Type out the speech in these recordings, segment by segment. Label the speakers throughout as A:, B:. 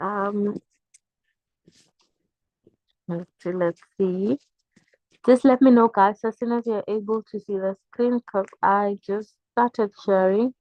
A: Um, let's see. Just let me know, guys, as soon as you're able to see the screen, because I just started sharing.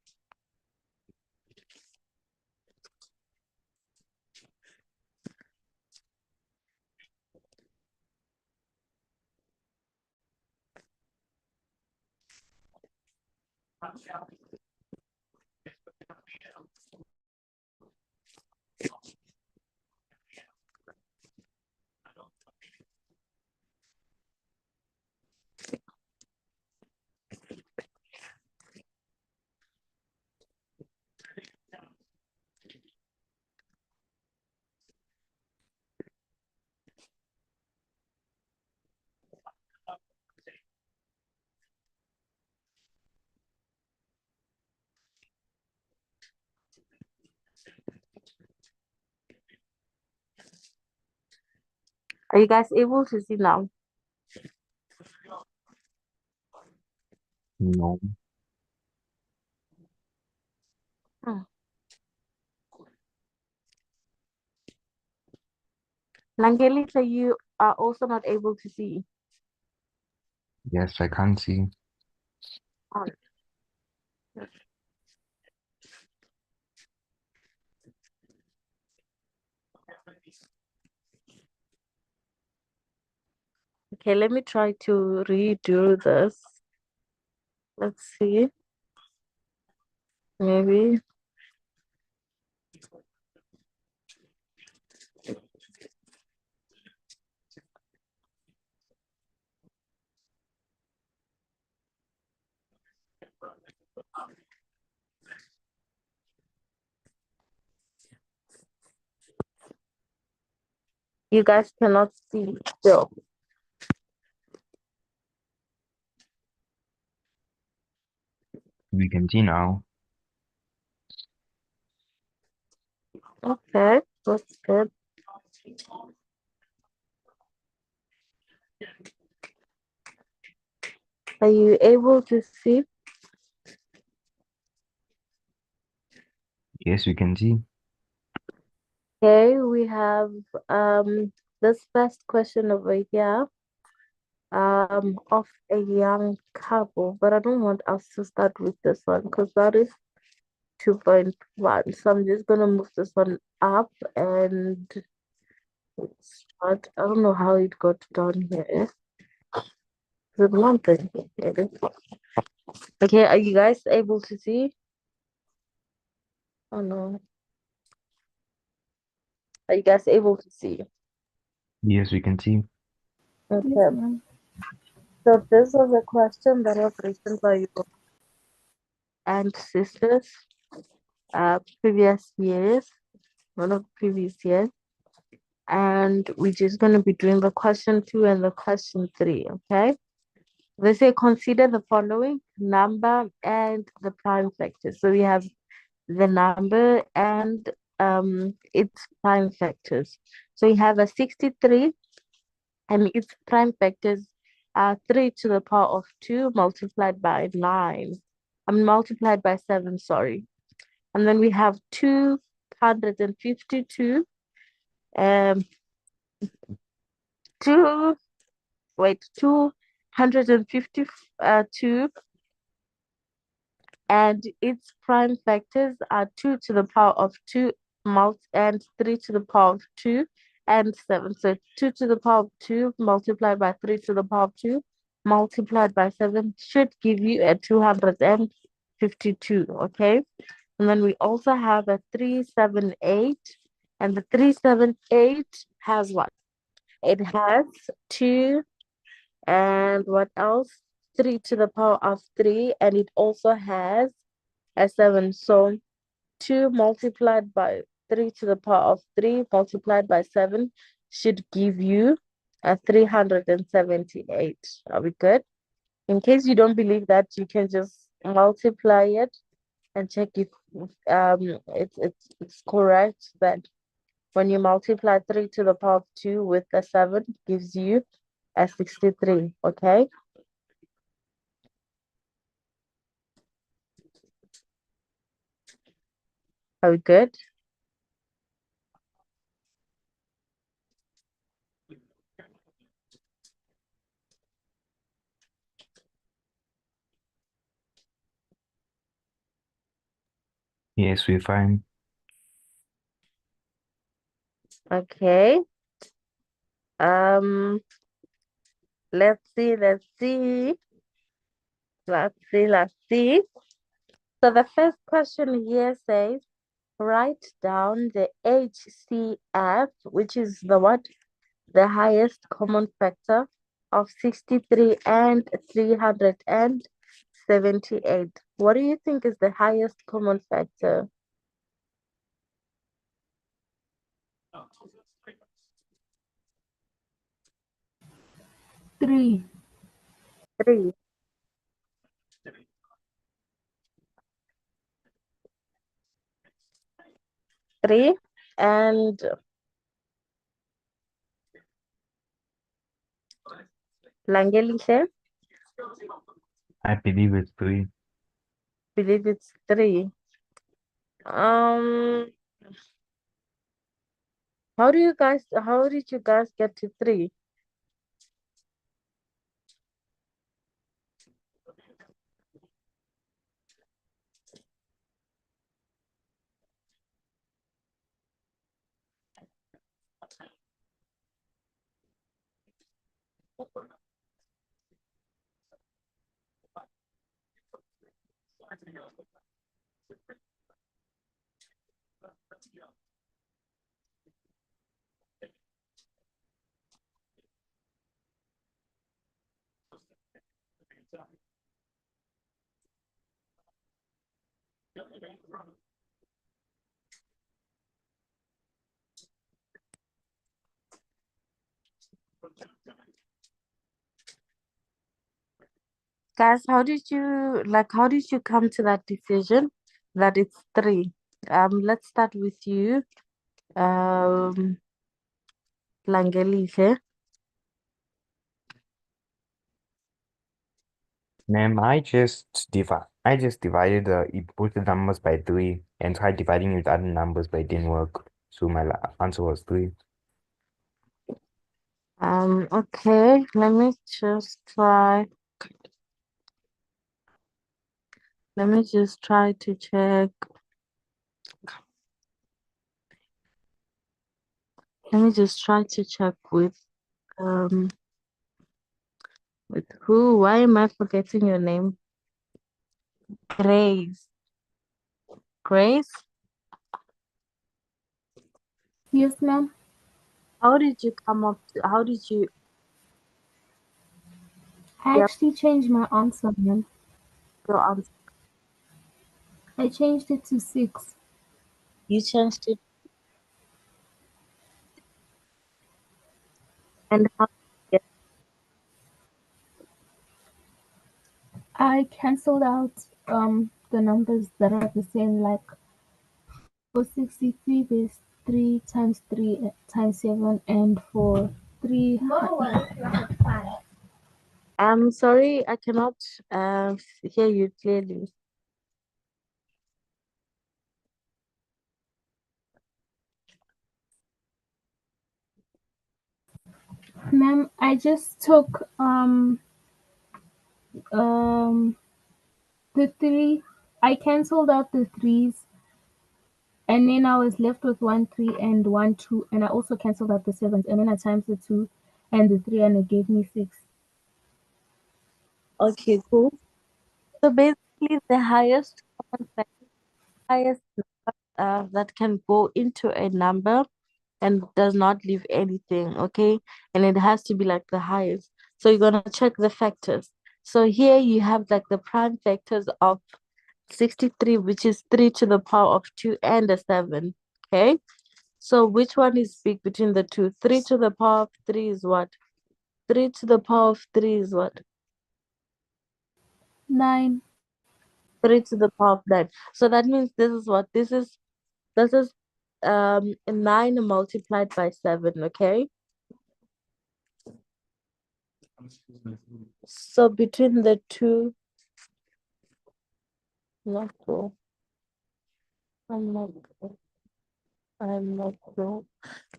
A: Are you guys able to see now?
B: No.
A: Hmm. Langelita, you are also not able to see.
B: Yes, I can't see.
A: Oh, okay, let me try to redo this. Let's see. Maybe. You guys cannot see still.
B: We can see now.
A: Okay, that's good. Are you able to see?
B: Yes, we can see.
A: Okay, we have this first question over here of a young couple, but I don't want us to start with this one because that is 2.1. So I'm just gonna move this one up and start. I don't know how it got down here. Is it one thing? It is. Okay, are you guys able to see? Oh no. Are you guys able to see?
B: Yes, we can see.
A: Okay. So this was a question that was written by your and sisters previous years, one of the previous years. And we're just gonna be doing the question 2 and the question 3, okay? They say consider the following number and the prime factors. So we have the number and its prime factors. So you have a 63 and its prime factors are 3 to the power of 2 multiplied by 9. I mean multiplied by 7, sorry. And then we have 252 um 2 wait 252 and its prime factors are 2 to the power of 2 and 3 to the power of 2 and 7. So 2 to the power of 2 multiplied by 3 to the power of 2 multiplied by 7 should give you a 252, okay? And then we also have a 378, and the 378 has what? It has 2 and what else? 3 to the power of 3, and it also has a 7. So 2 multiplied by 3 to the power of 3 multiplied by 7 should give you a 378. Are we good? In case you don't believe that, you can just multiply it and check if it's correct that when you multiply 3 to the power of 2 with the 7 gives you a 63, okay? Are we good?
B: Yes, we're fine.
A: Okay. Um, let's see. So the first question here says, write down the HCF, which is the what? The highest common factor of 63 and 378. What do you think is the highest common factor?
C: 3.
A: Three. Three. And Langelishe,
B: I believe it's 3.
A: believe it's three. Um, how did you guys get to three? Guys, how did you come to that decision that it's three? Let's start with you. Um, Langelishe.
B: Ma'am, I just divided both the numbers by 3 and tried dividing with other numbers, but it didn't work. So my answer was 3.
A: Okay, let me just try. Let me just try to check. Let me just try to check um with who? Why am I forgetting your name? Grace. Grace,
C: Yes, ma'am.
A: how did you come up how did you
C: I
A: get
C: actually changed my answer, ma'am.
A: your answer?
C: I changed it to 6.
A: You changed it and how did
C: I cancelled out the numbers that are the same, like for 63 there's 3 times 3 times 7, and for 3.
A: I'm sorry, I cannot hear you clearly.
C: Ma'am, I just took um the 3. I cancelled out the 3's, and then I was left with 1 3 and 1 2, and I also cancelled out the 7's, and then I times the 2 and the 3, and it gave me 6.
A: Okay, cool. So basically the highest common factor, highest that can go into a number and does not leave anything, okay? And it has to be like the highest. So you're gonna check the factors. So here you have like the prime factors of 63, which is 3 to the power of 2 and a 7. Okay. So which one is big between the two? 3 to the power of 3 is what? 3 to the power of 3 is what?
C: 9.
A: 3 to the power of 9. So that means this is what? This is 9 multiplied by 7, okay? So between the two, not sure. I'm not sure. I'm not sure.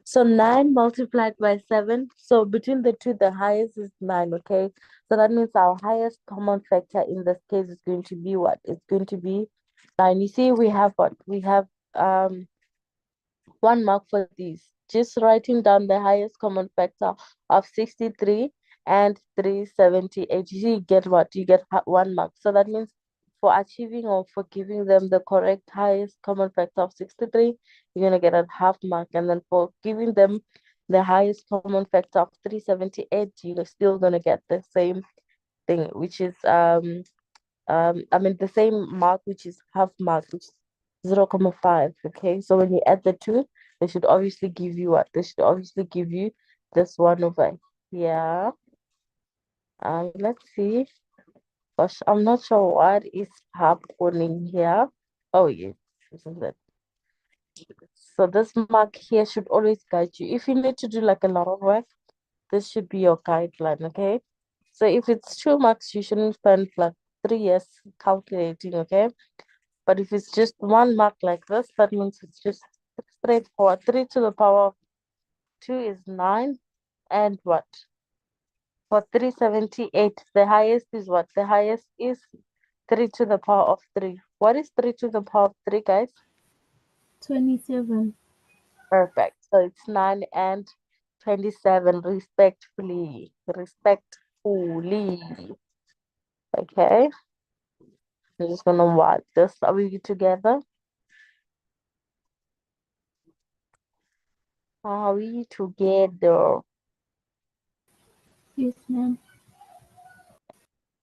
A: So 9 multiplied by 7. So between the two, the highest is 9, okay? So that means our highest common factor in this case is going to be what? It's going to be And you see, we have what? We have 1 mark for these. Just writing down the highest common factor of 63 and 378. You get what? You get 1 mark. So that means for achieving or for giving them the correct highest common factor of 63, you're gonna get a half mark. And then for giving them the highest common factor of 378, you're still gonna get the same thing, which is I mean the same mark, which is half mark, which is 0.5. Okay, so when you add the two, they should obviously give you what? They should obviously give you this one over here. Let's see. Gosh, I'm not sure what is happening here. Oh yes, isn't it? So this mark here should always guide you. If you need to do like a lot of work, this should be your guideline, okay? So if it's 2 marks, you shouldn't spend like 3 years calculating, okay? But if it's just 1 mark like this, that means it's just straightforward. 3 to the power of 2 is 9. And what? For 378, the highest is what? The highest is 3 to the power of 3. What is 3 to the power of 3, guys?
C: 27.
A: Perfect. So it's 9 and 27, respectfully. Respectfully. Okay. I'm just gonna watch this. Are we together? Are we together?
C: Yes, ma'am.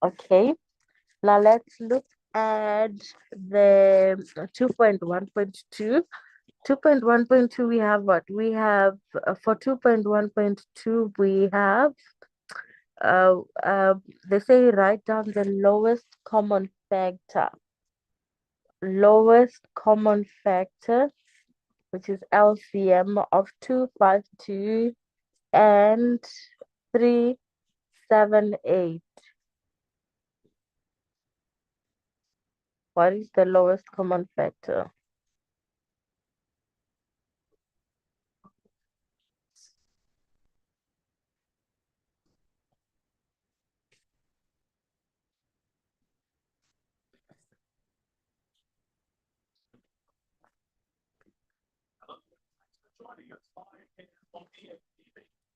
A: Okay. Now let's look at the 2.1.2. 2.1.2, we have what? We have for 2.1.2, we have uh, uh, they say write down the lowest common factor. Lowest common factor, which is LCM of 252 and 378. What is the lowest common factor?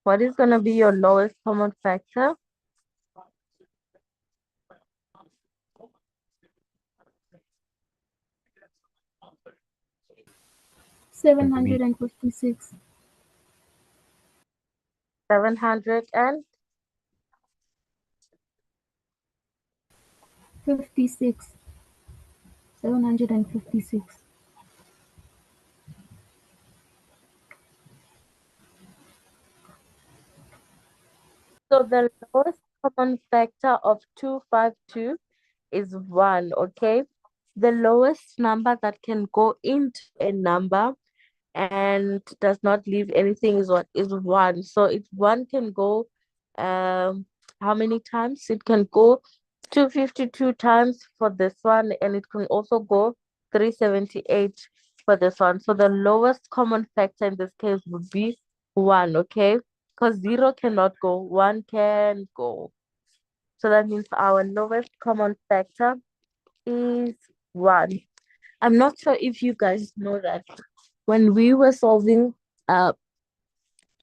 A: What is going to be your lowest common factor?
C: 756.
A: 700 and
C: 56. 756.
A: so the lowest common factor of 252 is 1, okay? The lowest number that can go into a number and does not leave anything is what is 1. So if 1 can go how many times? It can go 252 times for this one, and it can also go 378 for this one. So the lowest common factor in this case would be 1, okay? Because 0 cannot go, 1 can go. So that means our lowest common factor is 1. I'm not sure if you guys know that when we were solving uh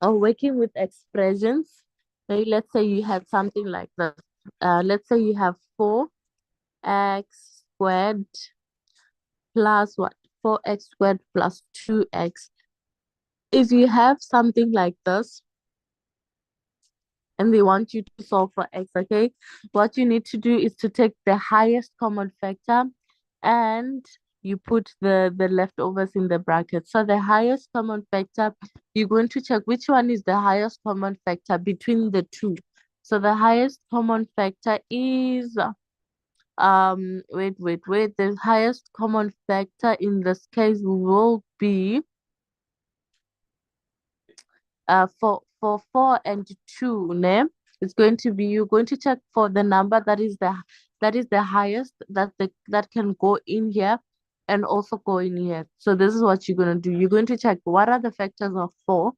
A: or working with expressions, maybe let's say you had something like this. Let's say you have 4x squared plus what? 4x squared plus 2x. If you have something like this and they want you to solve for x, okay, what you need to do is to take the highest common factor and you put the leftovers in the bracket. So the highest common factor, you're going to check which one is the highest common factor between the two. So the highest common factor is wait. The highest common factor in this case will be for 4 and 2, ne? It's going to be you're going to check for the number that is the highest that can go in here and also go in here. So this is what you're gonna do. You're going to check what are the factors of 4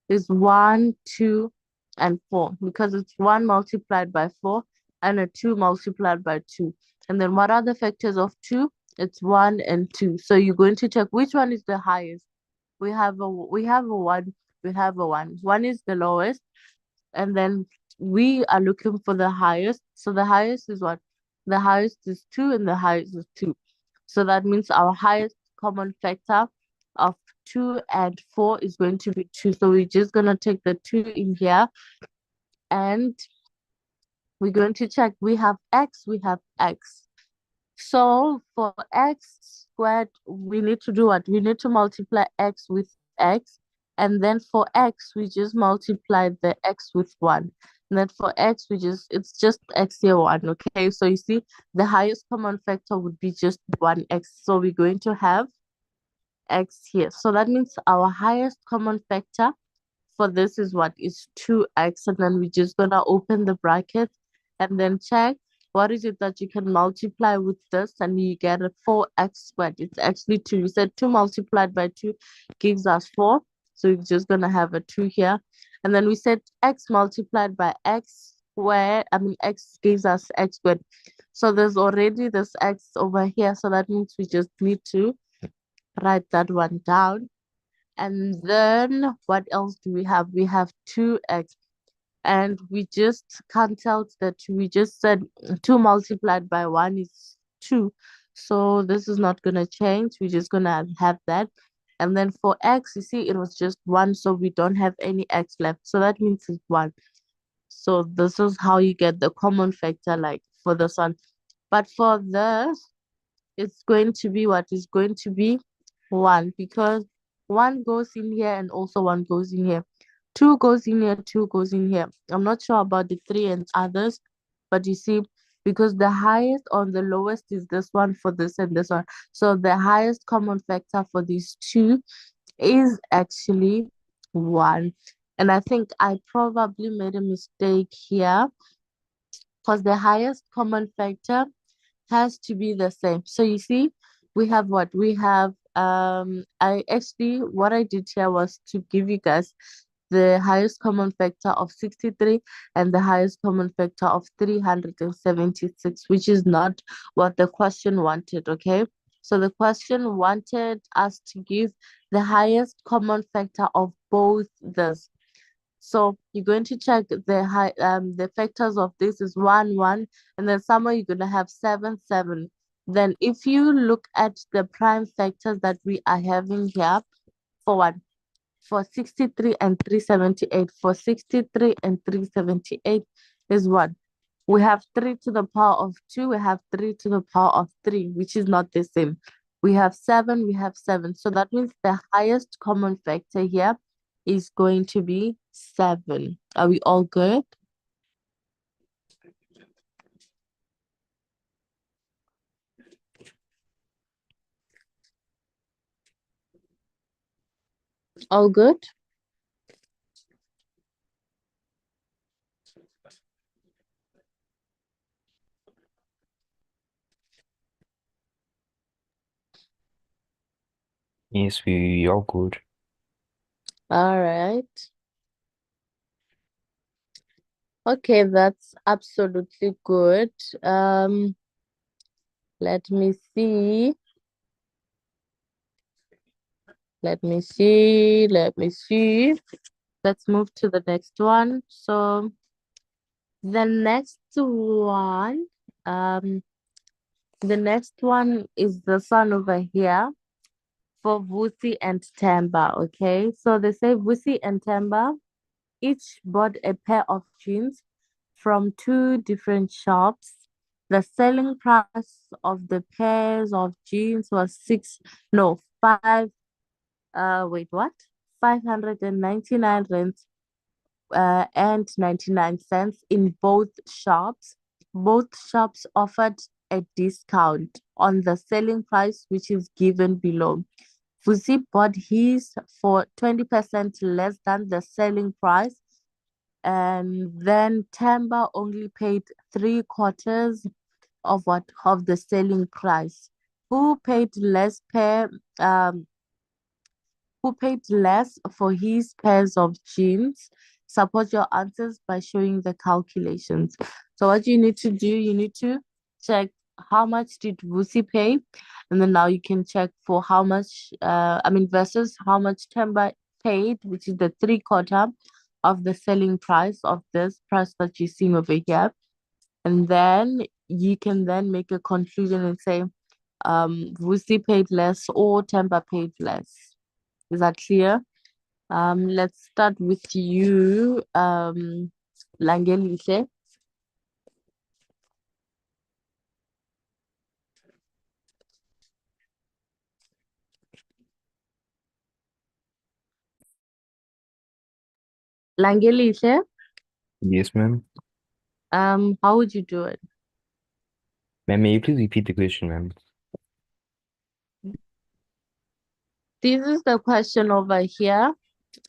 A: is 1, 2, and 4 because it's 1 multiplied by 4 and a 2 multiplied by 2. And then what are the factors of 2? It's 1 and 2. So you're going to check which one is the highest. We have a 1, we have a 1. 1 is the lowest, and then we are looking for the highest. So the highest is what? The highest is 2 and the highest is 2. So that means our highest common factor of 2 and 4 is going to be 2. So we're just going to take the 2 in here, and we're going to check. We have x. So for x squared, we need to do what? We need to multiply x with x. And then for x, we just multiply the x with 1. And then for x, it's just x here 1, okay? So you see, the highest common factor would be just 1x. So we're going to have x here. So that means our highest common factor for this is what? Is 2x. And then we're just gonna open the bracket and then check what is it that you can multiply with this, and you get a 4x squared. It's actually 2. We said 2 multiplied by 2 gives us 4. So we're just gonna have a 2 here. And then we said x multiplied by x squared, x gives us x squared. So there's already this x over here. So that means we just need to write that one down. And then what else do we have? We have 2x. And we just cancelled that. We just said 2 multiplied by 1 is 2. So this is not going to change. We're just going to have that. And then for x, you see, it was just 1. So we don't have any x left. So that means it's 1. So this is how you get the common factor, like for this one. But for this, it's going to be what is going to be 1, because 1 goes in here and also 1 goes in here. 2 goes in here, 2 goes in here. I'm not sure about the 3 and others, but you see, because the highest or the lowest is this one for this and this one. So the highest common factor for these two is actually 1. And I think I probably made a mistake here, because the highest common factor has to be the same. So you see, we have what? We have what I did here was to give you guys the highest common factor of 63 and the highest common factor of 376, which is not what the question wanted, okay? So the question wanted us to give the highest common factor of both this. So you're going to check the factors of this is 1, 1, and then somewhere you're gonna have 7, 7. Then if you look at the prime factors that we are having here, for what? For 63 and 378. For 63 and 378 is what? We have 3 to the power of 2, we have 3 to the power of 3, which is not the same. We have 7, we have 7. So that means the highest common factor here is going to be 7. Are we all good? All good?
B: Yes, we all good.
A: All right. Okay, that's absolutely good. Let me see. Let me see. Let me see. Let's move to the next one. So the next one, um, the next one is the sun over here for Vusi and Tamba. Okay, so they say Vusi and Tamba each bought a pair of jeans from two different shops. The selling price of the pairs of jeans was five. Wait, what? 599 rands and 99 cents in both shops. Both shops offered a discount on the selling price, which is given below. Fuzi bought his for 20% less than the selling price, and then Tamba only paid 3/4 of the selling price. Who paid less who paid less for his pairs of jeans? Support your answers by showing the calculations. So what you need to do, you need to check how much did Vusi pay? And then now you can check for how much, versus how much Temba paid, which is the 3/4 of the selling price of this price that you're seeing over here. And then you can then make a conclusion and say, Vusi paid less or Temba paid less. Is that clear? Let's start with you, Langelihle. Langelihle,
B: Yes, ma'am.
A: how would you do it?
B: Ma'am, may you please repeat the question, ma'am?
A: This is the question over here.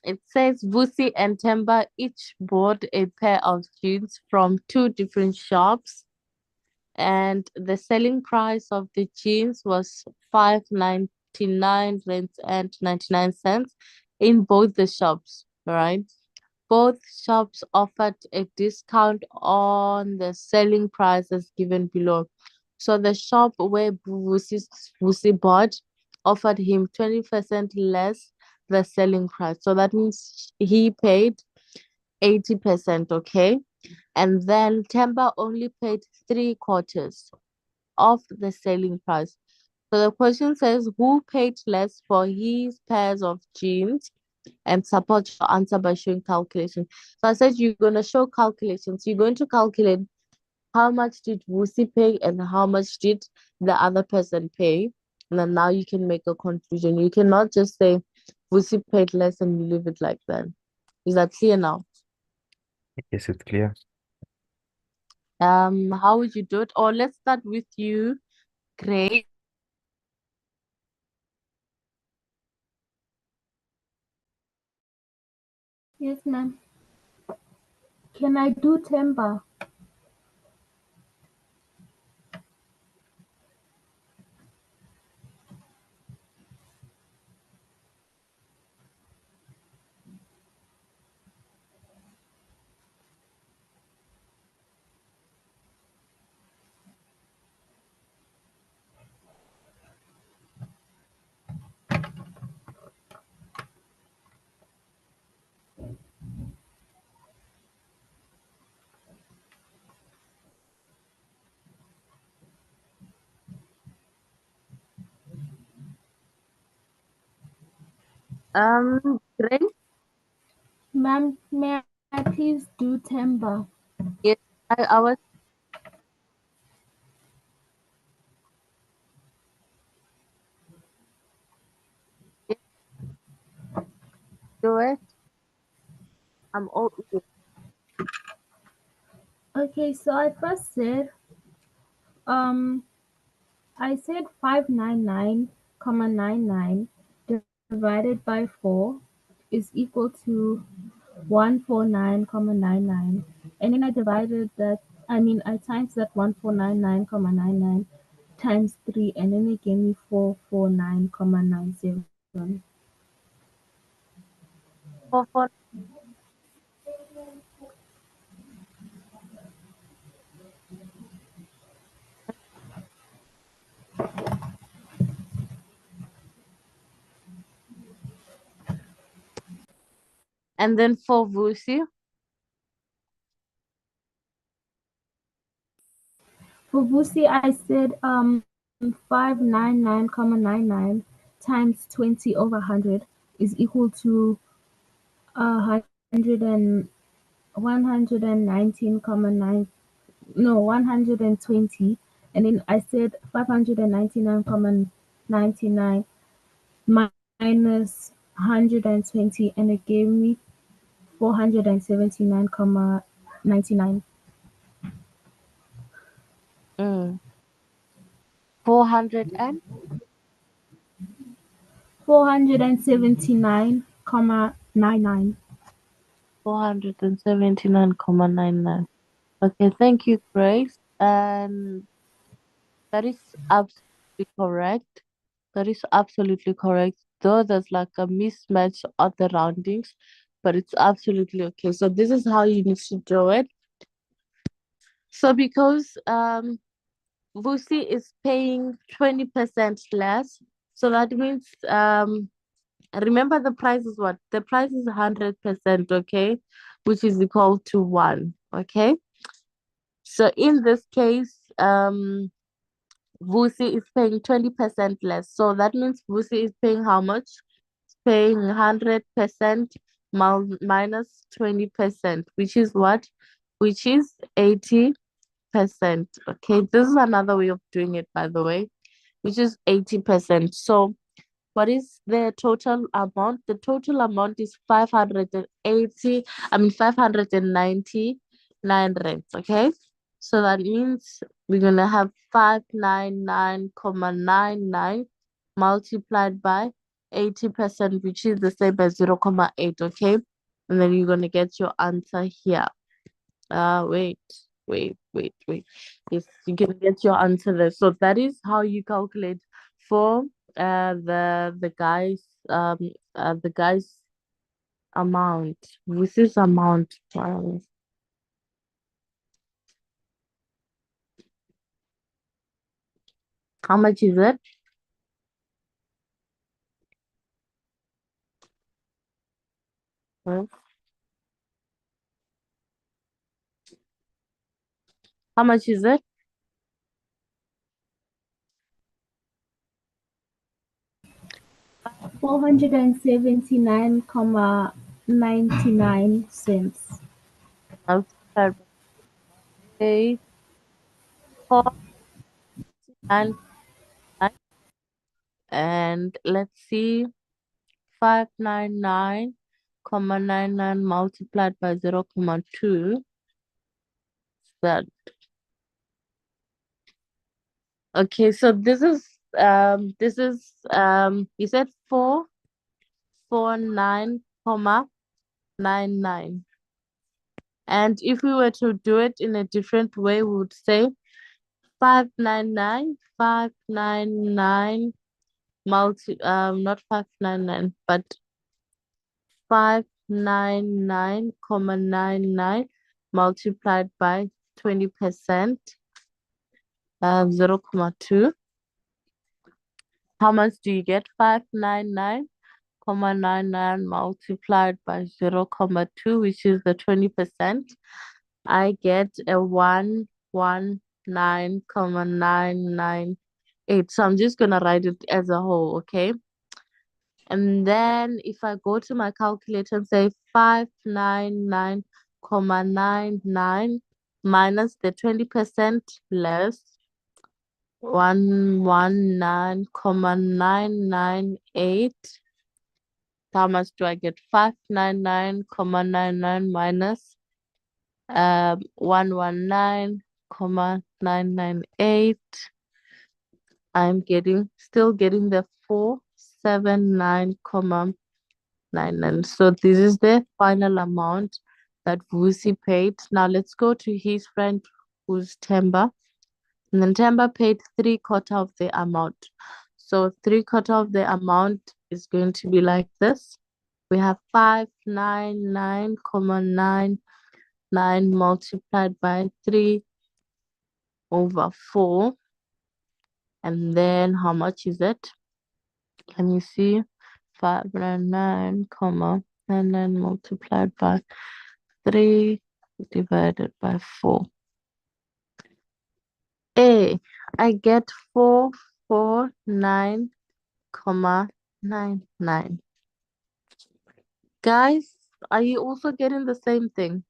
A: It says Vusi and Temba each bought a pair of jeans from two different shops, and the selling price of the jeans was 5.99 rands and 99 cents in both the shops, right? Both shops offered a discount on the selling price as given below. So the shop where Vusi bought offered him 20% less the selling price. So that means he paid 80%, okay? And then Temba only paid 3/4 of the selling price. So the question says, who paid less for his pairs of jeans? And support your answer by showing calculations. So I said you're going to show calculations. You're going to calculate how much did Wusi pay and how much did the other person pay. And then now you can make a conclusion. You cannot just say Wusi paid less and you leave it like that. Is that clear now?
B: Yes, it's clear.
A: How would you do it? Or let's start with you, Grace.
C: Yes, ma'am. Can I do Temba?
A: Grace,
C: Ma'am, may I please do Temba?
A: yes, I was yes, do it. I'm all ears.
C: Okay, so I first said, um, I said 599,99 divided by 4 is equal to 149,99. And then I divided that, I times that 149,99 times 3, and then it gave me 449,97.
A: For and then for Vusi,
C: For Vusi, I said 599,99 times 20 over 100 is equal to 100 and 119,9 no 120, and then I said 599,99 minus 120, and it gave me 479,99.
A: mm, 400 and
C: 479,99.
A: 479.99. Okay, thank you, Grace. And that is absolutely correct. That is absolutely correct. Though there's like a mismatch of the roundings, but it's absolutely okay. So this is how you need to do it. So because Vusi is paying 20% less. So that means remember the price is what? The price is 100%, okay? Which is equal to 1, okay? So in this case, Vusi is paying 20% less. So that means Vusi is paying how much? It's paying 100% minus 20%, which is what? Which is 80%. Okay, this is another way of doing it, by the way, which is 80%. So what is the total amount? The total amount is 580, 599 rands, okay? So that means we're gonna have 599.99 multiplied by 80%, which is the same as 0.8, okay? And then you're gonna get your answer here. Wait, wait. Yes, you can get your answer there. So that is how you calculate for the guy's amount. This is amount. How much is it? Hmm? How much is it?
C: 479.99 cents.
A: Multiplied by 4.99. And let's see, 599.99 multiplied by 0.2. That okay, so this is you said 449.99. And if we were to do it in a different way, we would say 599 not 599, but 599.99 multiplied by 20%, 0.2. How much do you get? 599.99 multiplied by 0.2, which is the 20%. I get a 119.998. So I'm just gonna write it as a whole, okay? And then if I go to my calculator and say 599.99 minus the 20% less 119.998. How much do I get? 599.99 minus 119.998. I'm still getting the 479.99. So this is the final amount that Vusi paid. Now let's go to his friend who's Temba. And then Temba paid 3/4 of the amount. So 3/4 of the amount is going to be like this. We have 599.99 multiplied by 3/4. And then how much is it? Can you see? 599.99 multiplied by 3 divided by 4. I get 449.99. Guys, are you also getting the same thing?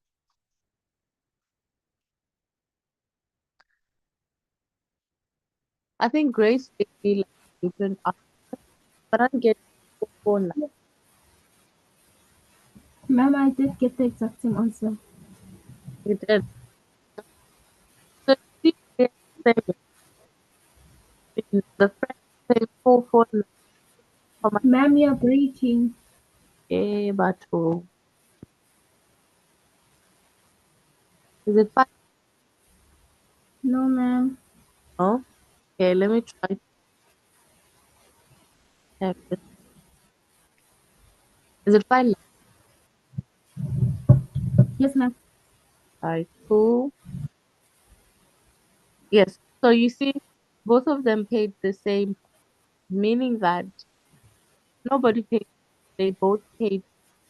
A: I think Grace gave me like different answers, but I'm getting 449.
C: Ma'am, I did get the exact same answer.
A: You did. So you see, they're the same. The friend saying 449.
C: Ma'am, you're breaking.
A: But is it fine?
C: No, ma'am.
A: No? Okay, let me try to have this. Is it fine now?
C: Yes, ma'am.
A: Alright, cool. Yes. So you see, both of them paid the same, meaning that nobody paid. They both paid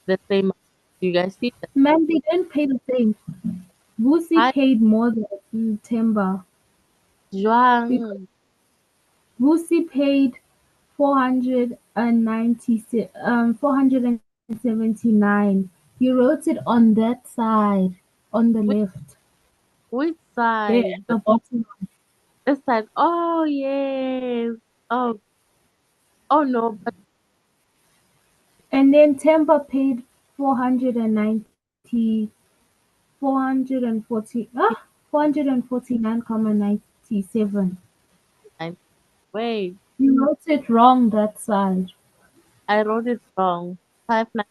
A: the same. You guys see that?
C: Ma'am, they didn't pay the same. Vusi
A: I
C: paid more than Temba because
A: Juang.
C: Vusi paid 479. You wrote it on that side, on the
A: Which
C: left,
A: which
C: there
A: side?
C: at the bottom.
A: This side. Oh yes. Oh oh no, but
C: And then Temba paid 490, 440, 449.97.
A: I wait.
C: You wrote it wrong that side.
A: I wrote it wrong. 5 9.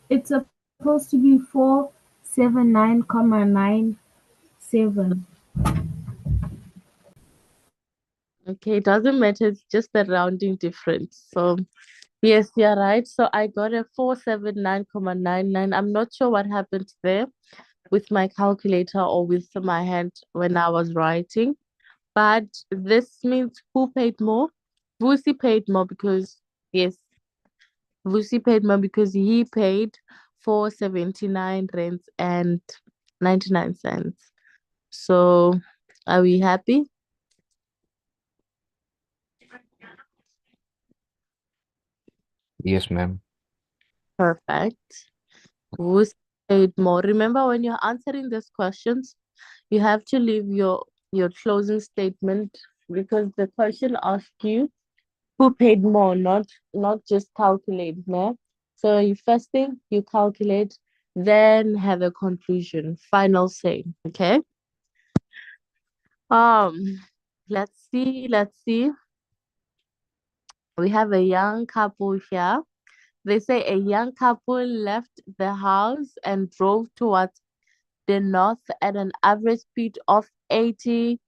C: It's supposed to be 479.97.
A: Okay, it doesn't matter. It's just the rounding difference. So yes, you're right. So I got a 479.99. I'm not sure what happened there with my calculator or with my hand when I was writing. But this means who paid more? Vusi paid more because yes, Vusi paid more because he paid 479 rands and 99 cents. So are we happy?
B: Yes, ma'am.
A: Perfect. Who's paid more? Remember, when you're answering these questions, you have to leave your closing statement because the question asks you who paid more, not just calculate, no? So you first thing you calculate, then have a conclusion, final say. Okay. Um, let's see. We have a young couple here. They say a young couple left the house and drove towards the north at an average speed of 80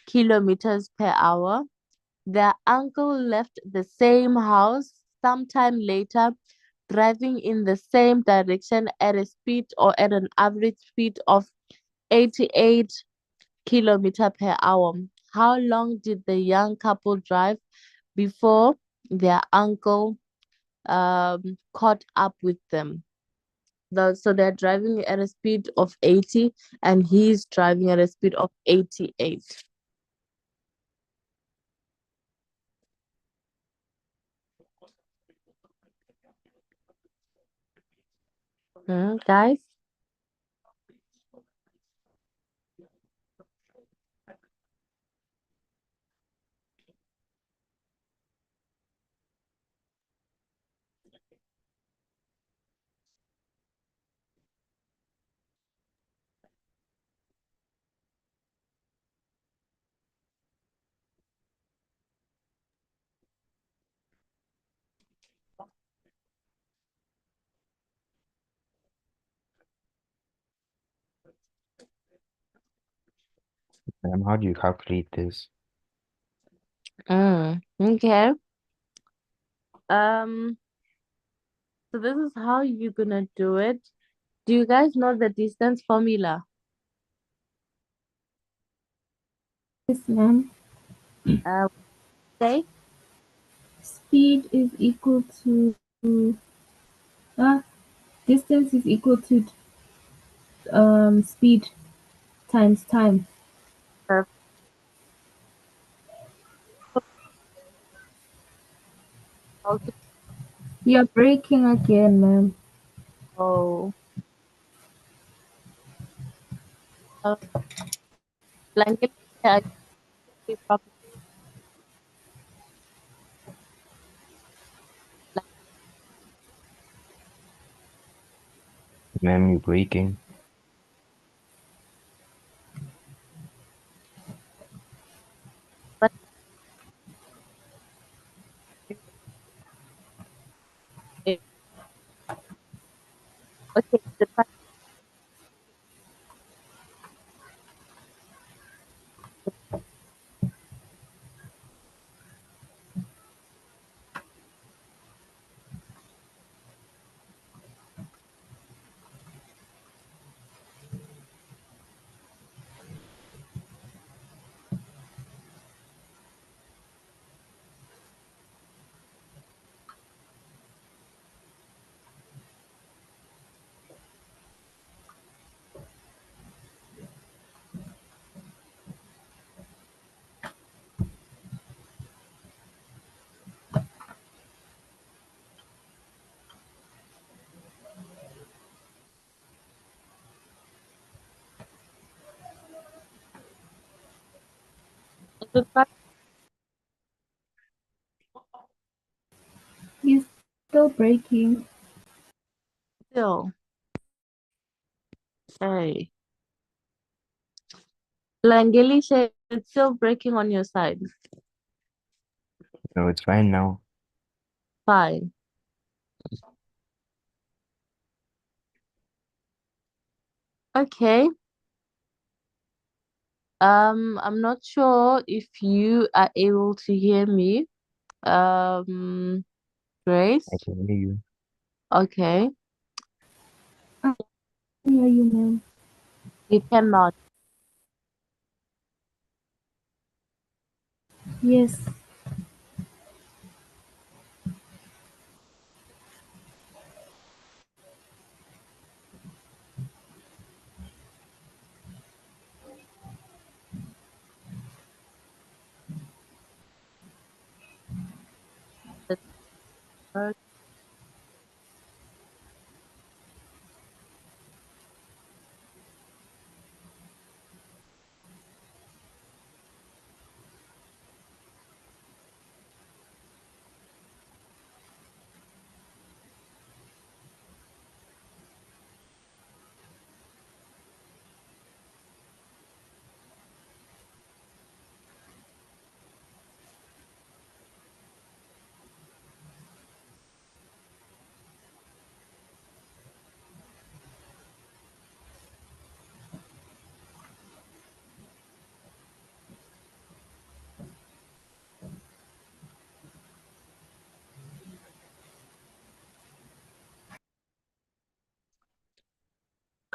A: kilometers per hour. Their uncle left the same house sometime later, driving in the same direction at a speed or at an average speed of 88 kilometer per hour. How long did the young couple drive before their uncle caught up with them? So they're driving at a speed of 80 and he's driving at a speed of 88. Guys?
B: How do you calculate this?
A: Okay. Um, so this is how you're gonna do it. Do you guys know the distance formula?
C: Yes, ma'am.
A: Uh, say
C: Speed is equal to uh, distance is equal to speed times time.
A: perfect.
C: You're breaking again, ma'am.
A: Oh, uh, blanket. Yeah, properly.
B: Ma'am, you're breaking.
A: But okay, So try
C: He's still breaking.
A: still. Hey. Langeli said it's still breaking on your side.
B: No, it's fine now.
A: Fine. Okay. I'm not sure if you are able to hear me. Grace.
B: I can hear you.
A: Okay.
C: Yeah, you ma'am.
A: You cannot.
C: Yes.
A: That's hard.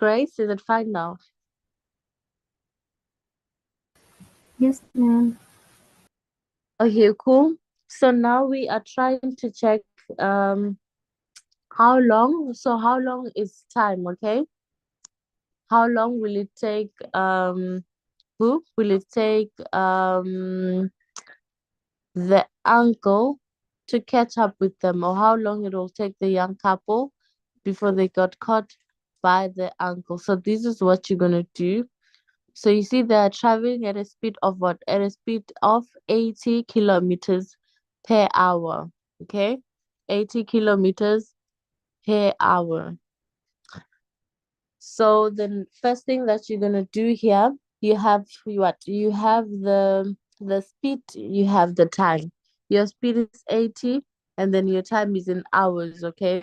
A: Grace, is it fine now?
C: Yes, ma'am.
A: Okay, cool. So now we are trying to check um how long. So how long is time, okay? How long will it take who? Will it take the uncle to catch up with them, or how long it will take the young couple before they got caught by the uncle. So this is what you're gonna do. So you see they're traveling at a speed of what? At a speed of 80 kilometers per hour. Okay? 80 kilometers per hour. So the first thing that you're gonna do here, you have what? You have the speed, you have the time. Your speed is 80 and then your time is in hours, okay?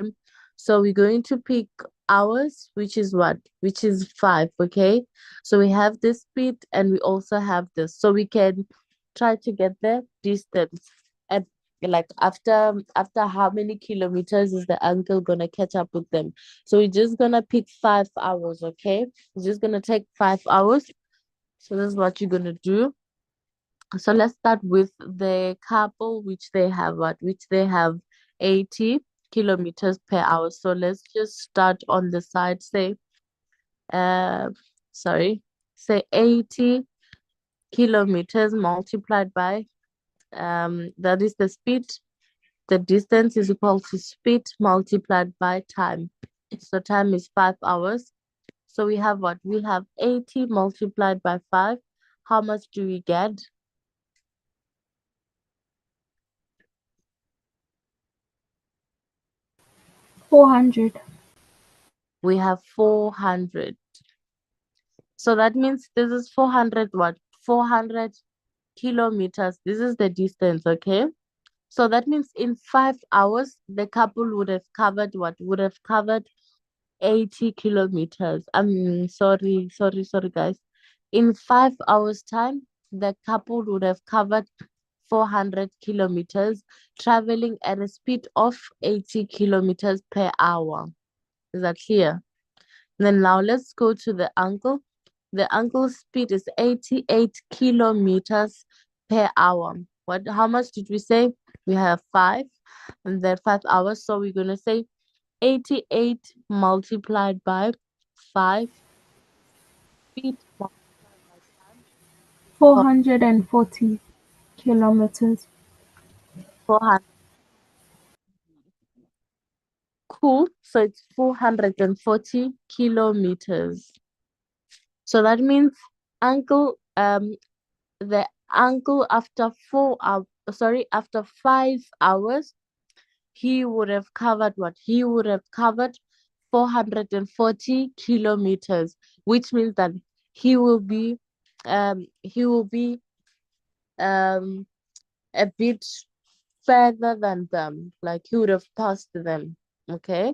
A: So we're going to pick hours, which is what? Which is 5, okay? So we have this speed and we also have this. So we can try to get the distance at like after how many kilometers is the uncle gonna catch up with them. So we're just gonna pick 5 hours, okay? It's just gonna take 5 hours. So this is what you're gonna do. So let's start with the couple, which they have what? Which they have 80 kilometers per hour. So let's just start on the side. Uh, sorry, say 80 kilometers multiplied by that is the speed. The distance is equal to speed multiplied by time. So time is 5 hours. So we have what? We have 80 multiplied by 5. How much do we get?
C: 400.
A: We have 400. So that means this is 400 what? 400 kilometers. This is the distance, okay? So that means in 5 hours, the couple would have covered what? Would have covered 80 kilometers. Sorry, guys. In 5 hours' time, the couple would have covered 400 kilometers, traveling at a speed of 80 kilometers per hour. Is that clear? Then now let's go to the uncle. The uncle's speed is 88 kilometers per hour. How much did we say? We have 5 and then 5 hours. So we're gonna say 88 multiplied by 5 speed multiplied by time is equal
C: 440 kilometers.
A: to 400. Cool. So it's 440 kilometers. So that means uncle the Uncle, after after 5 hours, he would have covered what? He would have covered 440 kilometers, which means that he will be he will be um a bit further than them. Like he would have passed them. Okay.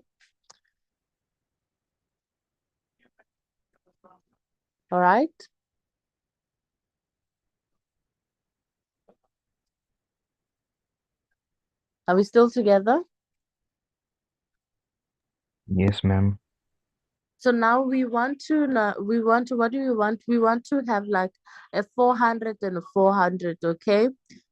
A: All right. Are we still together?
B: Yes, ma'am.
A: So now what do we want? We want to have like a 400 and a 400, okay?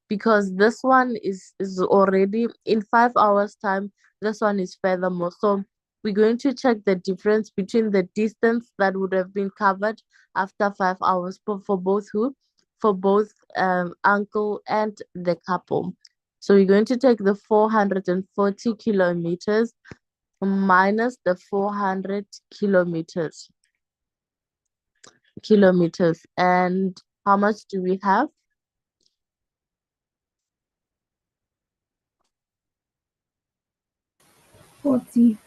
A: Because this one is already in 5 hours time. This one is furthermore. So we're going to check the difference between the distance that would have been covered after 5 hours for both who? For both uncle and the couple. So we're going to take the 440 kilometers minus the 400 kilometers. And how much do we have?
C: 40.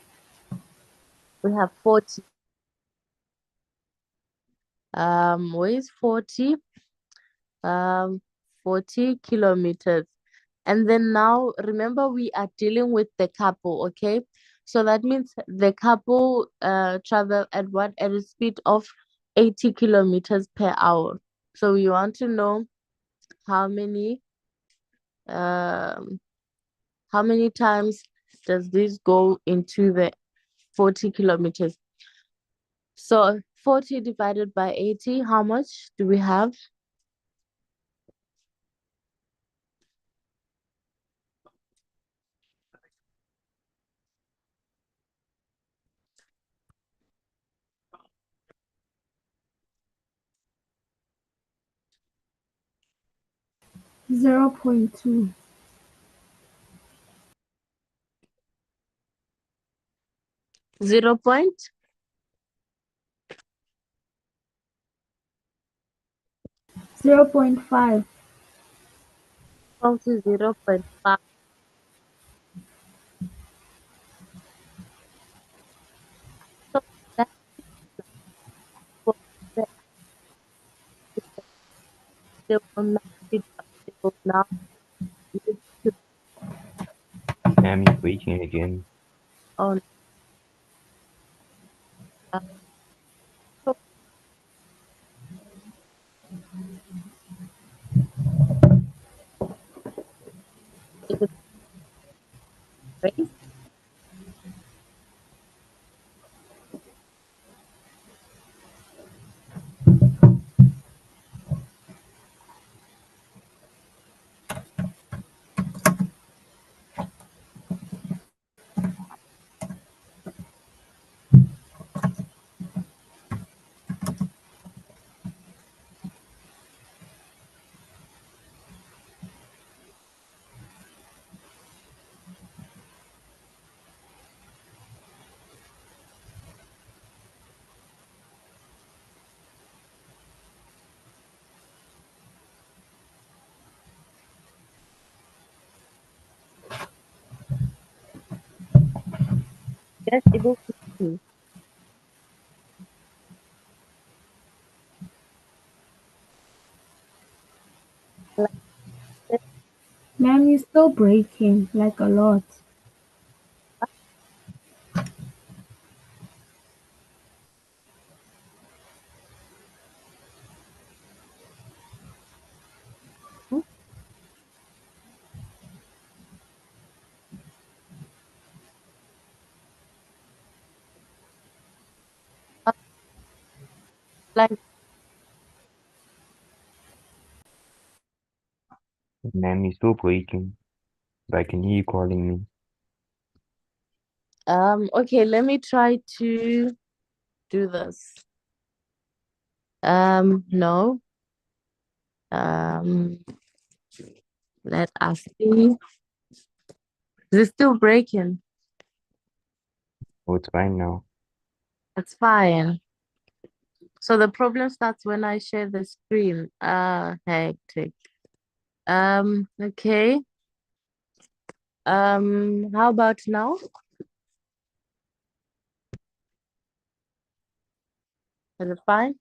A: We have 40. Where is 40? Um, 40 kilometers. And then now remember we are dealing with the couple, okay? So that means the couple travel at what? At a speed of 80 kilometers per hour. So we want to know how many um how many times does this go into the 40 kilometers? So 40 divided by 80, how much do we have?
C: Zero 0.2.
A: 0 point
C: 0.5.
A: to 0.5. So that for the they will now they will now need to
B: Ma'am, you're breaking again.
A: on so is it raised? Yes, it will be. Like this.
C: Ma'am, you're still breaking like a lot.
A: Hmm? Uh, Like
B: Ma'am, you're still breaking. But I can hear you calling me.
A: okay, let me try to do this. No. Um let us see. Is it still breaking?
B: Oh, it's fine now.
A: That's fine. So the problem starts when I share the screen. Hectic. Okay. How about now? Is it fine?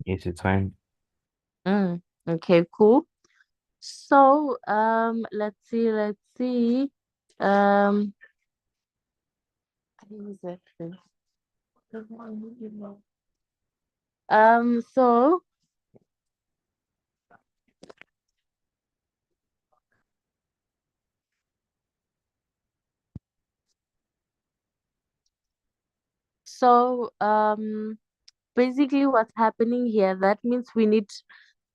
B: Yes, it's fine.
A: Okay, cool. So, let's see. Um, what is it? Um, so, so, basically what's happening here, that means we need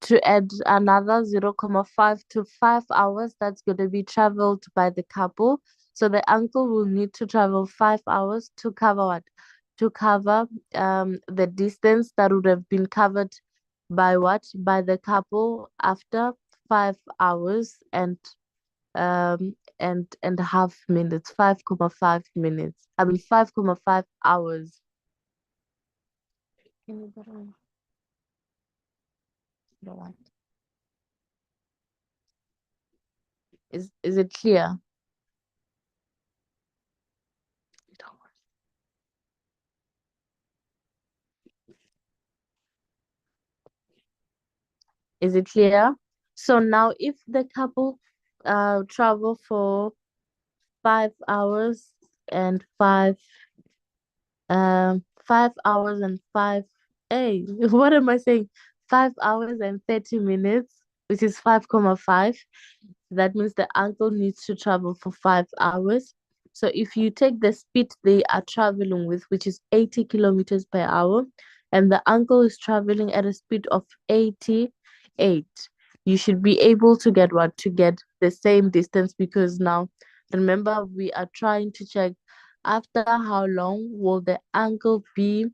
A: to add another 0.5 to 5 hours that's going to be traveled by the couple. So the uncle will need to travel 5 hours to cover what? To cover the distance that would have been covered by what? By the couple after 5 hours and half minutes, 5.5 minutes. I mean 5.5 hours. Can you better the one? Is it clear? Is it clear? So now if the couple travel for 5 hours and 5 hours and five, hey, what am I saying? 5 hours and 30 minutes, which is 5.5. That means the uncle needs to travel for 5 hours. So if you take the speed they are traveling with, which is 80 kilometers per hour, and the uncle is traveling at a speed of 88, you should be able to get what? To get the same distance because now, remember, we are trying to check after how long will the uncle be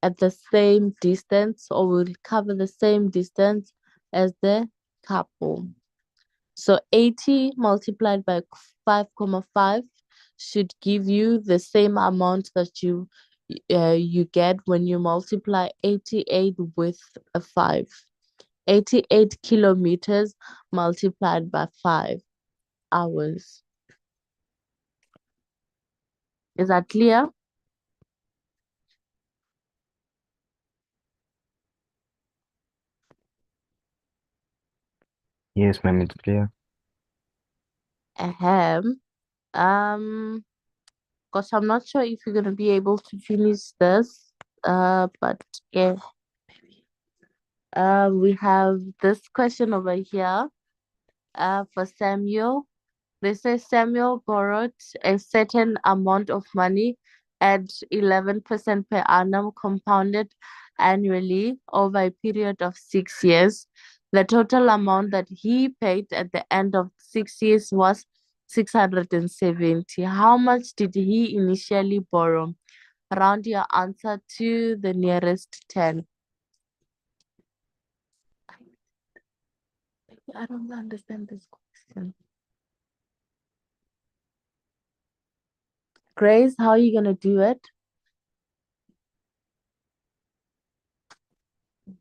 A: at the same distance or will cover the same distance as the couple. So 80 multiplied by 5.5 should give you the same amount that you get when you multiply 88 with a 5. 88 kilometers multiplied by 5 hours. Is that clear?
B: Yes, ma'am, it's clear.
A: Ahem. Um, because I'm not sure if you're gonna be able to finish this. But yeah. We have this question over here. For Samuel. They say Samuel borrowed a certain amount of money at 11% per annum compounded annually over a period of 6 years. The total amount that he paid at the end of 6 years was 670. How much did he initially borrow? Round your answer to the nearest 10. I don't understand this question. Grace, how are you gonna do it?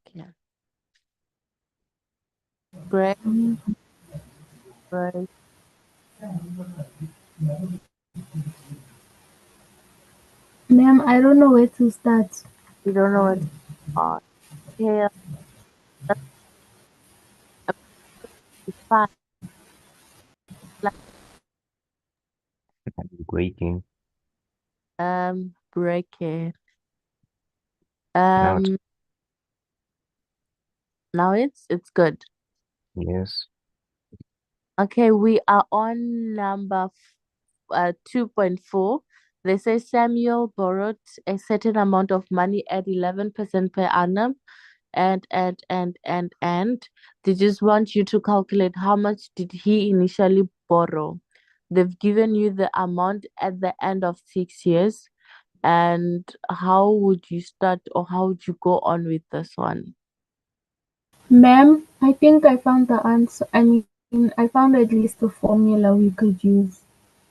A: Okay. Grace, Grace,
C: Ma'am, I don't know where to start.
A: you don't know what are. Yeah, that's fine. Like,
B: I'm waiting.
A: break it.
B: Now it's
A: Um, now it's good.
B: yes.
A: Okay, we are on number 2.4. They say Samuel borrowed a certain amount of money at 11% per annum, and they just want you to calculate how much did he initially borrow. They've given you the amount at the end of 6 years, and how would you start or how would you go on with this one?
C: Ma'am, I think I found the answer. I mean, I found at least a formula we could use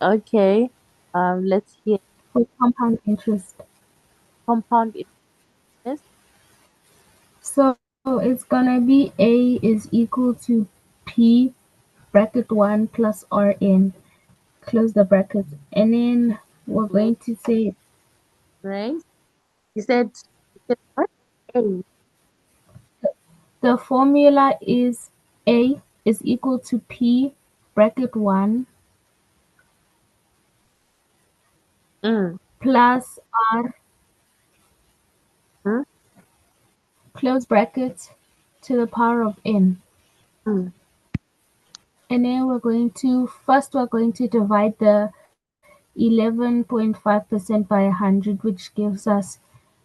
A: Okay, let's hear
C: for compound interest.
A: compound. Yes.
C: So it's gonna be A is equal to P bracket 1 plus RN, close the bracket. And then we're
A: Grace.
C: going to say
A: Grace. You said what? A.
C: the formula is A is equal to P bracket 1
A: Mm.
C: plus R
A: Mm.
C: close bracket to the power of N.
A: Mm.
C: And then we're going to divide the 11.5% by 100, which gives us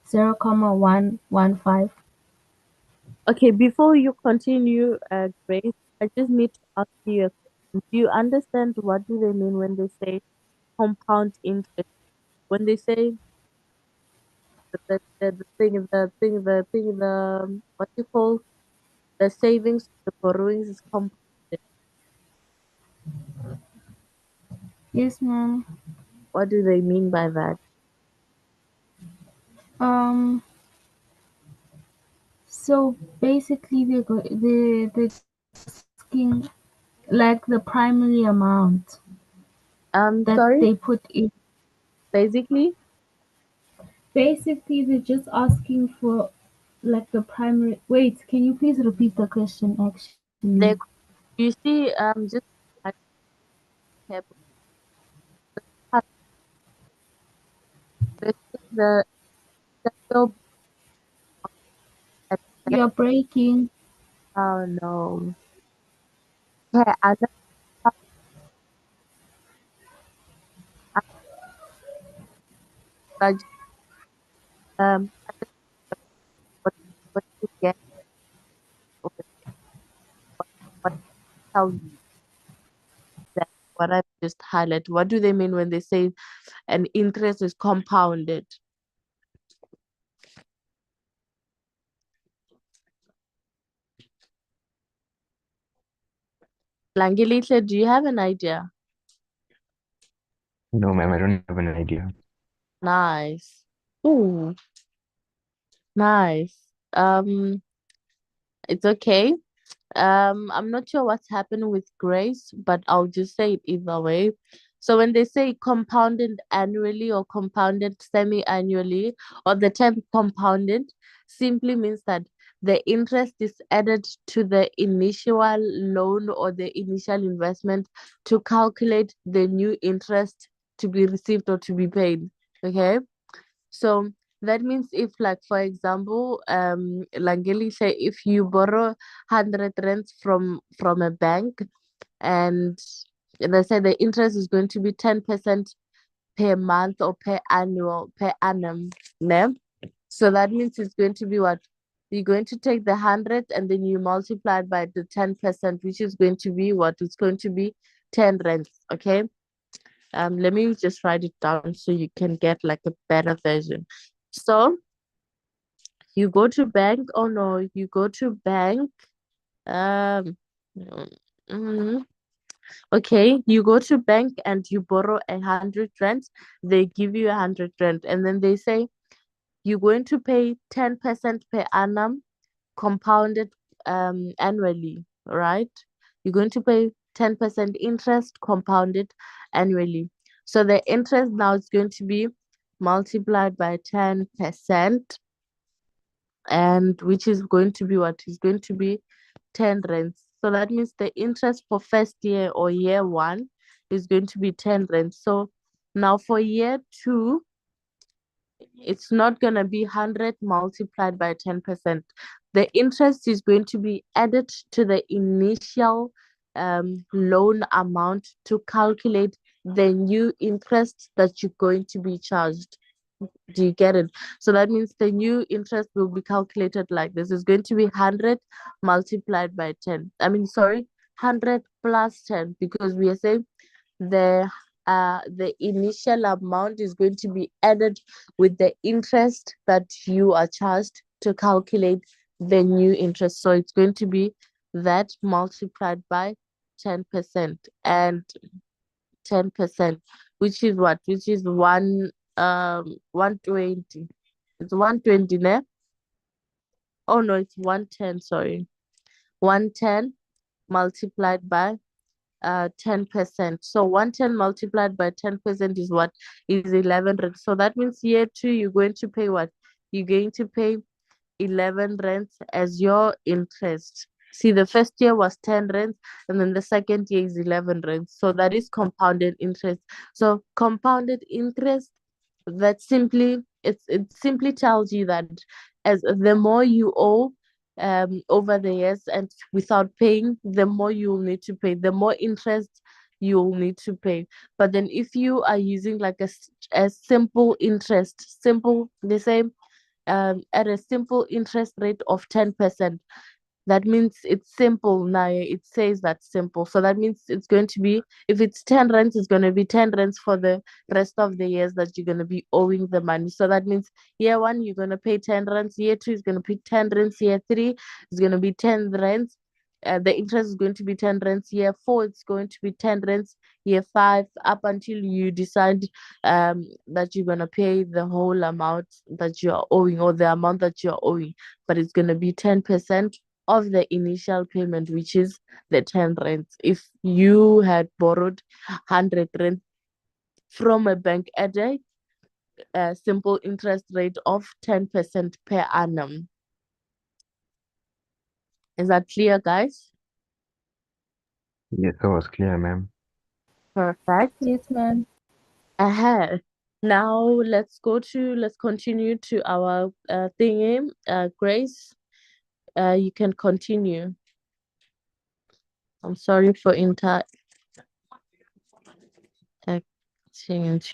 C: 0.115.
A: Okay, before you continue, Grace, I just need to ask you a question. Do you understand what do they mean when they say compound interest? When they say the what you call the savings, the borrowings is compounded.
C: Yes, ma'am.
A: What do they mean by that?
C: Um, so basically they're just asking like the primary amount that
A: Sorry,
C: they put in.
A: basically,
C: Basically, they're just asking for like the primary. Wait, can you please repeat the question actually?
A: they you see, just like the bill at
C: You're breaking.
A: oh no. Yeah, I know I just, I just what what you get or what tell you that what I just highlight. What do they mean when they say an interest is compounded? Langelihle, do you have an idea?
B: No, ma'am, I don't have an idea.
A: Nice. Ooh, nice. It's okay. I'm not sure what's happened with Grace, but I'll just say it either way. So when they say compounded annually or compounded semi-annually, or the term compounded simply means that the interest is added to the initial loan or the initial investment to calculate the new interest to be received or to be paid. Okay. So that means if, like, for example, Langeli say if you borrow 100 rands from a bank and they say the interest is going to be 10% per month or per annum, ne? So that means it's going to be what? You're going to take the 100 and then you multiply it by the 10%, which is going to be what? It's going to be 10 rands, okay? Let me just write it down so you can get like a better version. So you go to bank. Oh no, you go to bank. Um, mhm. Okay, you go to bank and you borrow 100 rands. They give you 100 rand, and then they say you're going to pay 10% per annum, compounded annually, right? You're going to pay 10% interest compounded annually. So the interest now is going to be multiplied by 10%, and which is going to be what is going to be 10 rands. So that means the interest for first year or year one is going to be 10 rands. So now for year two, it's not going to be 100 multiplied by 10%. The interest is going to be added to the initial loan amount to calculate the new interest that you're going to be charged. Do you get it? So that means the new interest will be calculated like this. It's going to be 100 multiplied by 10. I mean, sorry, 100 plus 10, because we are saying the initial amount is going to be added with the interest that you are charged to calculate the new interest. So it's going to be that multiplied by 10%, and 10%, which is what? Which is 120. It's 120, ne? Oh no, it's 110, sorry. 110 multiplied by 10%. So 110 multiplied by 10% is what? Is 11 rand. So that means year two, you're going to pay what? You're going to pay 11 rents as your interest. See, the first year was 10 rents, and then the second year is 11 rents. So that is compounded interest. So compounded interest, that simply it simply tells you that as the more you owe over the years and without paying, the more you will need to pay, the more interest you will need to pay. But then if you are using like a simple interest, simple the same at a simple interest rate of 10%. That means it's simple now. It says that's simple. So that means it's going to be, if it's 10 rents, it's going to be 10 rents for the rest of the years that you're going to be owing the money. So that means year one, you're going to pay 10 rents. Year two is going to pay 10 rents. Year three is going to be 10 rents. The interest is going to be 10 rents. Year four, it's going to be 10 rents. Year five, up until you decide that you're going to pay the whole amount that you're owing or the amount that you're owing. But it's going to be 10% of the initial payment, which is the 10 rent. If you had borrowed 100 rent from a bank at a simple interest rate of 10% per annum. Is that clear, guys?
B: Yes, that was clear, ma'am.
A: Perfect.
C: Yes, ma'am.
A: Ahead. Now let's continue to our thingy. Grace, you can continue. I'm sorry for into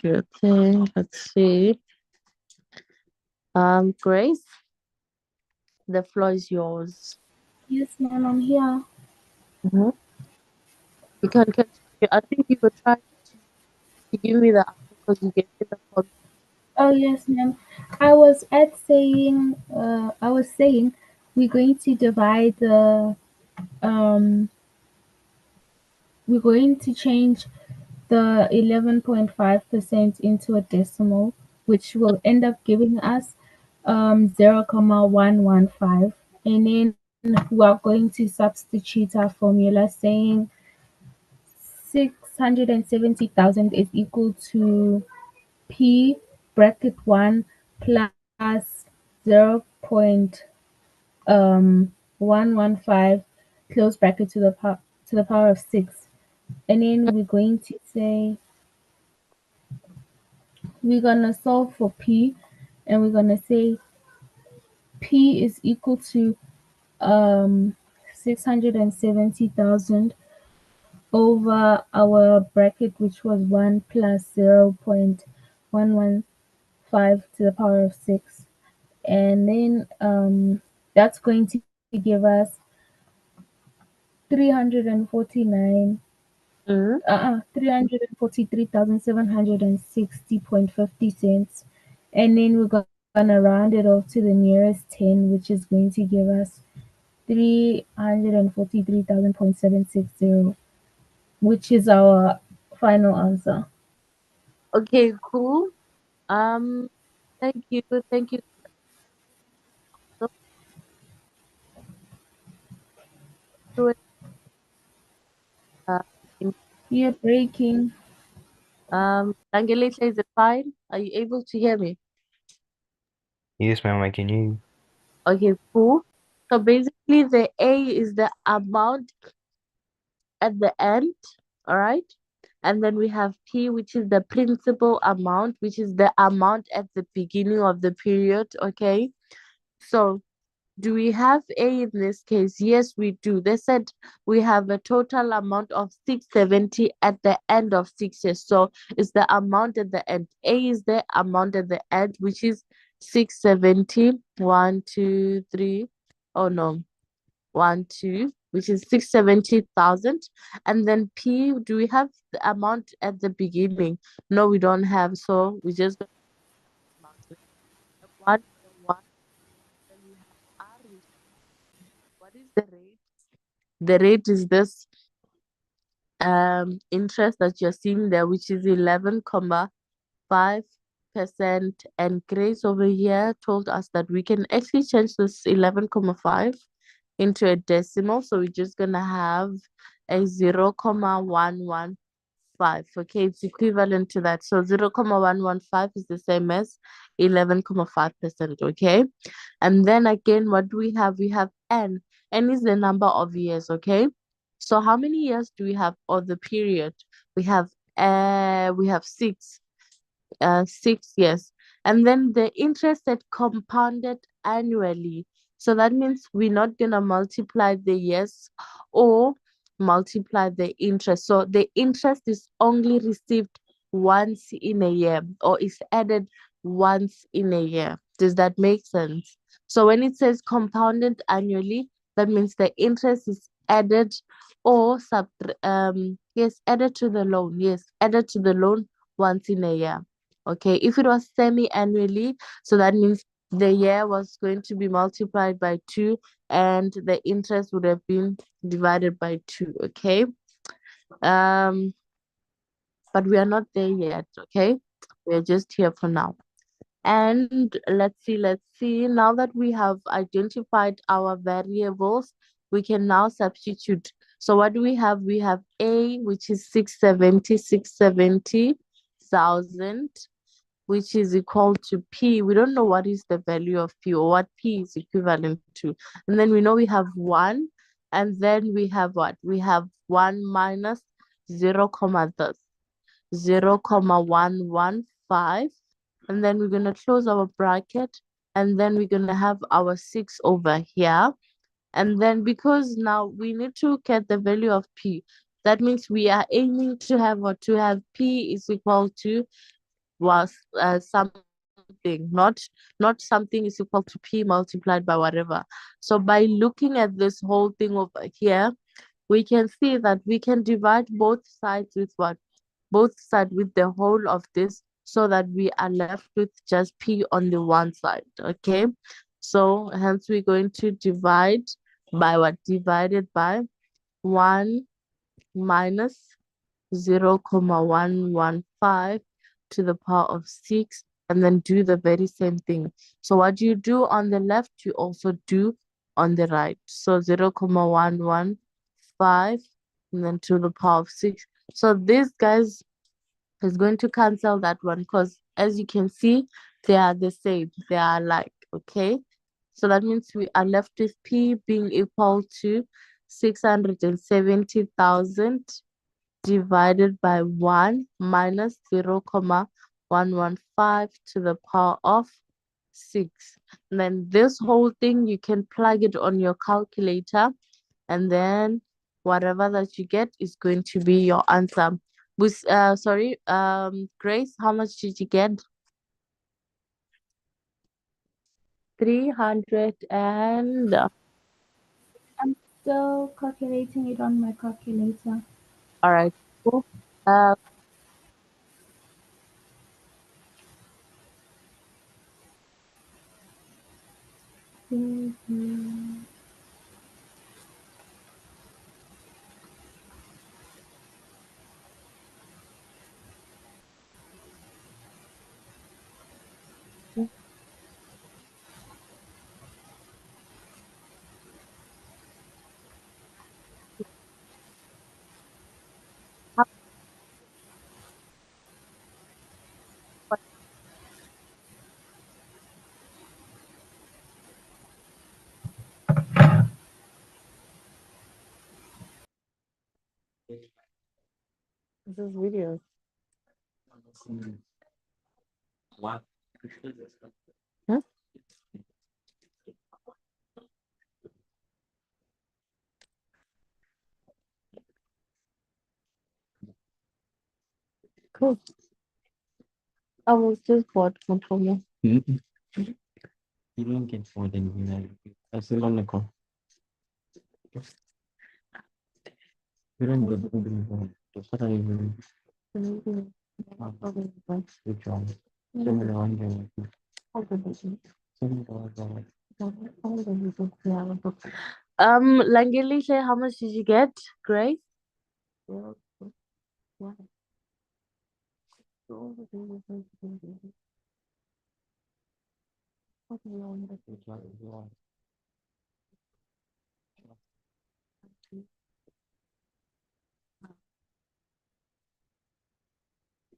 A: your thing. Let's see. Grace, the floor is yours.
C: Yes, ma'am, I'm here.
A: Mhm. You can continue. I think you were trying to give me the answer because you gave me the phone.
C: Oh, yes, ma'am. I was saying we're going to divide um, we're going to change the 11.5% into a decimal, which will end up giving us 0.115. And then we are going to substitute our formula saying 670,000 is equal to P bracket 1 plus 0.115 close bracket to the power of 6. And then we're going to say we're gonna solve for P, and we're gonna say P is equal to um 670,000 over our bracket, which was 1 plus 0.115 to the power of 6. And then that's going to give us 349
A: Mm.
C: 343,760.50 cents. And then we're gonna round it off to the nearest 10, which is going to give us 343,000.760, which is our final answer.
A: Okay, cool. Um, thank you so much. Uh, in-
C: You're breaking.
A: Langelihle, is it fine? Are you able to hear me?
B: Yes, ma'am, I can hear you.
A: Okay, cool. So basically, the A is the amount at the end, all right? And then we have P, which is the principal amount, which is the amount at the beginning of the period, okay? So do we have A in this case? Yes, we do. They said we have a total amount of 670 at the end of 6 years. So it's the amount at the end. A is the amount at the end, which is 670. 1, 2, 3. Oh no. 1, 2, which is 670,000. And then P, do we have the amount at the beginning? No, we don't have. So we just got amount. We have one here, one. Then we have R, which what is the rate? The rate is this interest that you're seeing there, which is 11 comma 5. percent, and Grace over here told us that we can actually change this 11.5 into a decimal. So we're just gonna have a 0.115. Okay, it's equivalent to that. So 0.115 is the same as 11.5%. Okay. And then again, what do we have? We have n. N is the number of years. Okay. So how many years do we have, or the period? We have 6 years. And then the interest that compounded annually. So that means we're not gonna multiply the years or multiply the interest. So the interest is only received once in a year, or is added once in a year. Does that make sense? So when it says compounded annually, that means the interest is added or added to the loan. Yes, added to the loan once in a year. Okay, if it was semi-annually, so that means the year was going to be multiplied by 2 and the interest would have been divided by 2. Okay. Um, but we are not there yet. Okay, we're just here for now. And let's see. Now that we have identified our variables, we can now substitute. So what do we have? We have A, which is 670,000, which is equal to P. We don't know what is the value of P or what P is equivalent to. And then we know we have 1. And then we have what? We have 1 minus 0, this 0.115. And then we're going to close our bracket. And then we're going to have our 6 over here. And then because now we need to get the value of P, that means we are aiming to have what? To have P is equal to was something, not something is equal to P multiplied by whatever. So by looking at this whole thing over here, we can see that we can divide both sides with what? Both sides with the whole of this, so that we are left with just P on the one side. Okay. So hence we're going to divide by what? Divided by 1 minus 0.115 to the power of 6, and then do the very same thing. So what you do on the left, you also do on the right. So 0.115 and then to the power of 6. So this, guys, is going to cancel that one, because as you can see, they are the same. They are like, okay? So that means we are left with P being equal to 670,000 divided by 1 minus 0.115 to the power of 6. And then this whole thing, you can plug it on your calculator, and then whatever that you get is going to be your answer. Grace, how much did you get? 300 and
C: I'm still calculating it on my calculator.
A: all right. Cool. Uh, this is video.
B: What?
A: Huh? Cool. I was just bored from you.
B: You don't get more than you know. I still on the call. You don't get more than you know. What are you doing? Good job. Similar one game.
A: Langelisha, how much did you get, Grace?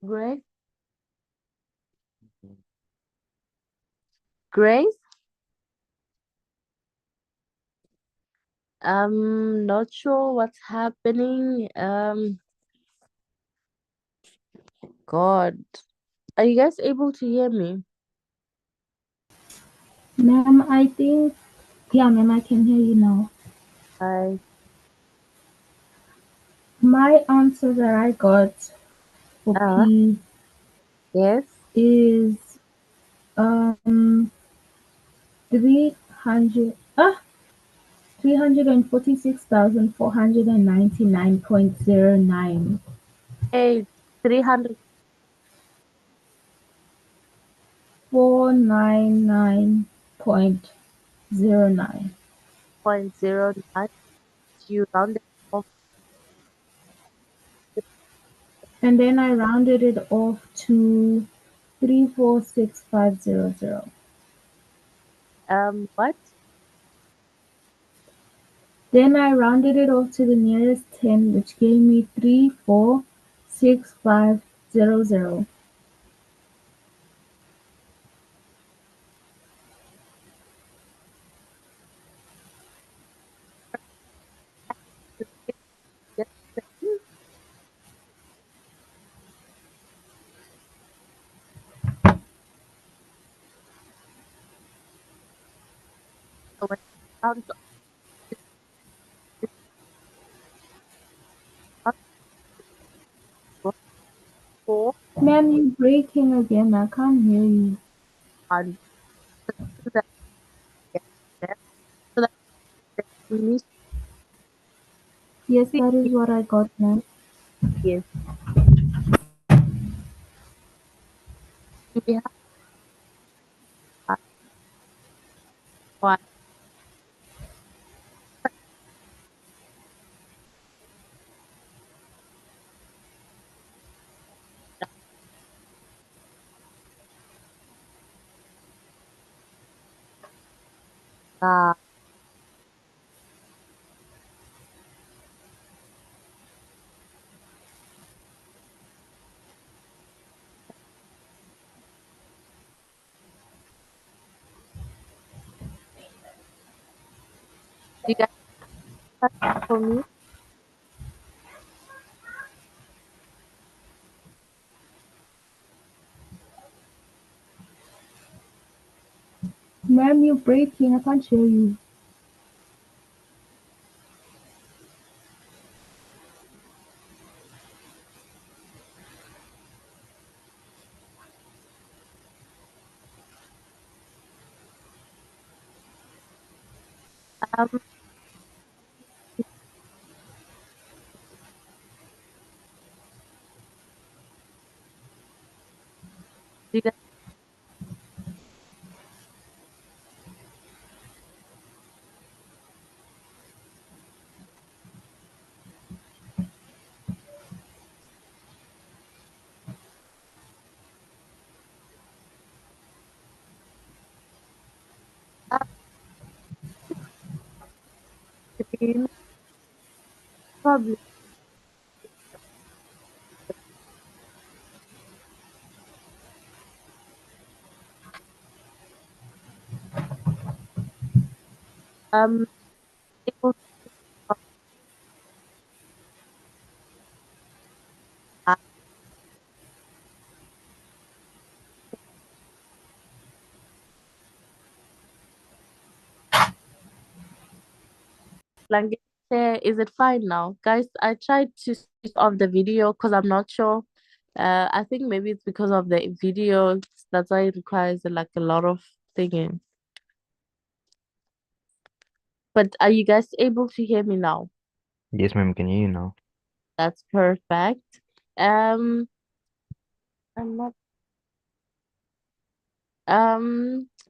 A: Grace? Grace? Not sure what's happening. God. Are you guys able to hear me?
C: Ma'am, I think, yeah, ma'am, I can hear you now.
A: I
C: My answer that I got for
A: uh
C: P
A: yes.
C: is 300 $346,499.09.
A: Hey, 300.09.
C: 499.09.
A: You rounded off.
C: And then I rounded it off to 346500.
A: What?
C: Then I rounded it off to the nearest 10, which gave me 346500.
A: Yes. So when I round off this up to four
C: Ma'am, you're breaking again. I can't hear you.
A: and do that again there. So that we need
C: Yes,
A: to
C: that is what I got, ma'am.
A: yes. Do we have one? Uh, do you guys have for me?
C: Ma'am, you're breaking. I can't hear you.
A: Um, do you guys have screen? Probably. Able to language share. Is it fine now? Guys, I tried to switch off the video because I'm not sure. I think maybe it's because of the video. That's why it requires like a lot of thinking. But are you guys able to hear me now?
B: Yes, ma'am, can hear you now.
A: That's perfect. Um, I'm not.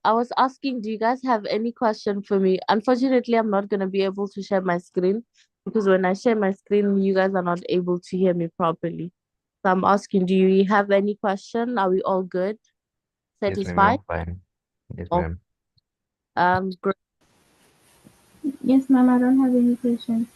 A: I was asking, do you guys have any question for me? Unfortunately, I'm not gonna be able to share my screen because when I share my screen, you guys are not able to hear me properly. So I'm asking, do you have any question? Are we all good?
B: Yes, ma'am, you're
A: Satisfied?
B: all fine. Yes,
A: Oh,
B: ma'am.
A: Great.
C: Yes, ma'am, I don't have any questions.